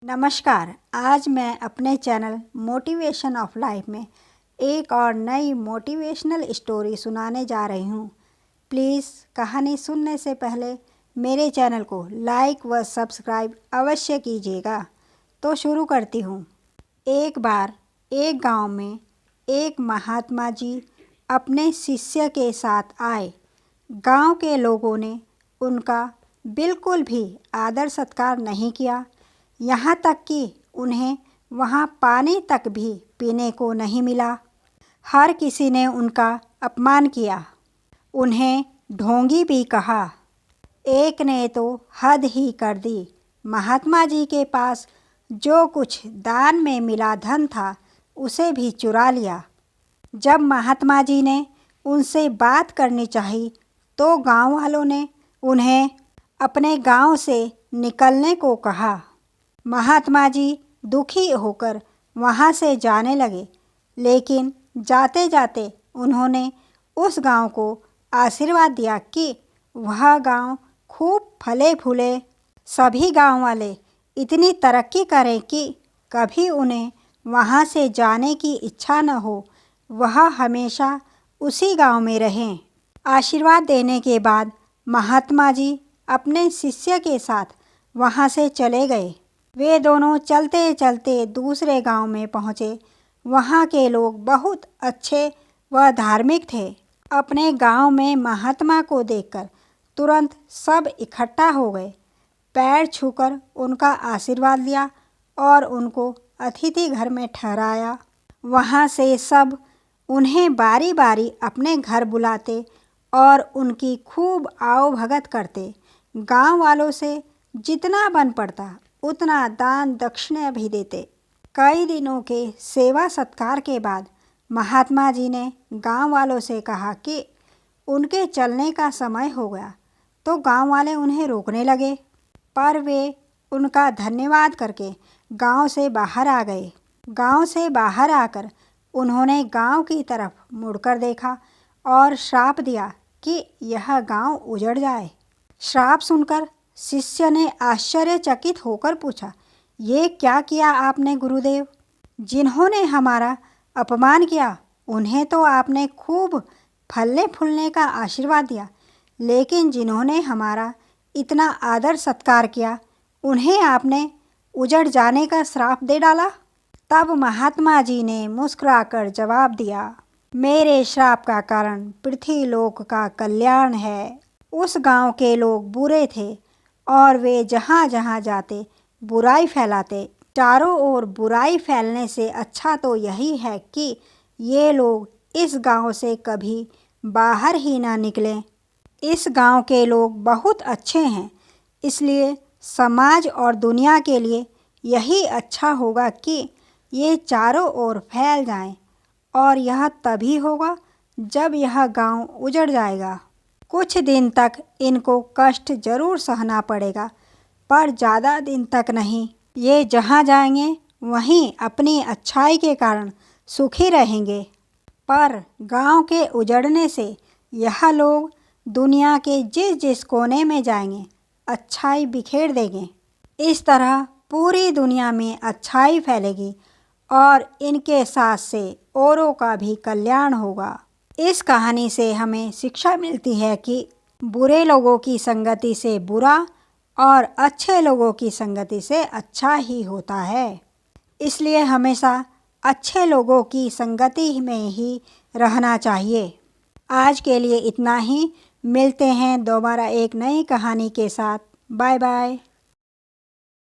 नमस्कार। आज मैं अपने चैनल मोटिवेशन ऑफ लाइफ में एक और नई मोटिवेशनल स्टोरी सुनाने जा रही हूँ। प्लीज़ कहानी सुनने से पहले मेरे चैनल को लाइक व सब्सक्राइब अवश्य कीजिएगा। तो शुरू करती हूँ। एक बार एक गांव में एक महात्मा जी अपने शिष्य के साथ आए। गांव के लोगों ने उनका बिल्कुल भी आदर सत्कार नहीं किया, यहाँ तक कि उन्हें वहाँ पानी तक भी पीने को नहीं मिला। हर किसी ने उनका अपमान किया, उन्हें ढोंगी भी कहा। एक ने तो हद ही कर दी। महात्मा जी के पास जो कुछ दान में मिला धन था उसे भी चुरा लिया। जब महात्मा जी ने उनसे बात करनी चाहिए तो गांव वालों ने उन्हें अपने गांव से निकलने को कहा। महात्मा जी दुखी होकर वहां से जाने लगे, लेकिन जाते जाते उन्होंने उस गांव को आशीर्वाद दिया कि वह गांव खूब फले फूले, सभी गांव वाले इतनी तरक्की करें कि कभी उन्हें वहां से जाने की इच्छा न हो, वह हमेशा उसी गांव में रहें। आशीर्वाद देने के बाद महात्मा जी अपने शिष्य के साथ वहां से चले गए। वे दोनों चलते चलते दूसरे गांव में पहुंचे। वहां के लोग बहुत अच्छे व धार्मिक थे। अपने गांव में महात्मा को देखकर तुरंत सब इकट्ठा हो गए। पैर छूकर उनका आशीर्वाद लिया और उनको अतिथि घर में ठहराया। वहां से सब उन्हें बारी बारी अपने घर बुलाते और उनकी खूब आओ भगत करते। गांव वालों से जितना बन पड़ता उतना दान दक्षिणा भी देते। कई दिनों के सेवा सत्कार के बाद महात्मा जी ने गांव वालों से कहा कि उनके चलने का समय हो गया। तो गांव वाले उन्हें रोकने लगे, पर वे उनका धन्यवाद करके गांव से बाहर आ गए। गांव से बाहर आकर उन्होंने गांव की तरफ मुड़कर देखा और श्राप दिया कि यह गांव उजड़ जाए। श्राप सुनकर शिष्य ने आश्चर्यचकित होकर पूछा, ये क्या किया आपने गुरुदेव? जिन्होंने हमारा अपमान किया उन्हें तो आपने खूब फलने फूलने का आशीर्वाद दिया, लेकिन जिन्होंने हमारा इतना आदर सत्कार किया उन्हें आपने उजड़ जाने का श्राप दे डाला। तब महात्मा जी ने मुस्कुराकर जवाब दिया, मेरे श्राप का कारण पृथ्वीलोक का कल्याण है। उस गांव के लोग बुरे थे और वे जहाँ जहाँ जाते बुराई फैलाते। चारों ओर बुराई फैलने से अच्छा तो यही है कि ये लोग इस गांव से कभी बाहर ही ना निकलें। इस गांव के लोग बहुत अच्छे हैं, इसलिए समाज और दुनिया के लिए यही अच्छा होगा कि ये चारों ओर फैल जाएं, और यह तभी होगा जब यह गांव उजड़ जाएगा। कुछ दिन तक इनको कष्ट जरूर सहना पड़ेगा, पर ज़्यादा दिन तक नहीं। ये जहाँ जाएंगे वहीं अपनी अच्छाई के कारण सुखी रहेंगे, पर गांव के उजड़ने से यह लोग दुनिया के जिस जिस कोने में जाएंगे अच्छाई बिखेर देंगे। इस तरह पूरी दुनिया में अच्छाई फैलेगी और इनके साथ से औरों का भी कल्याण होगा। इस कहानी से हमें शिक्षा मिलती है कि बुरे लोगों की संगति से बुरा और अच्छे लोगों की संगति से अच्छा ही होता है। इसलिए हमेशा अच्छे लोगों की संगति में ही रहना चाहिए। आज के लिए इतना ही। मिलते हैं दोबारा एक नई कहानी के साथ। Bye bye.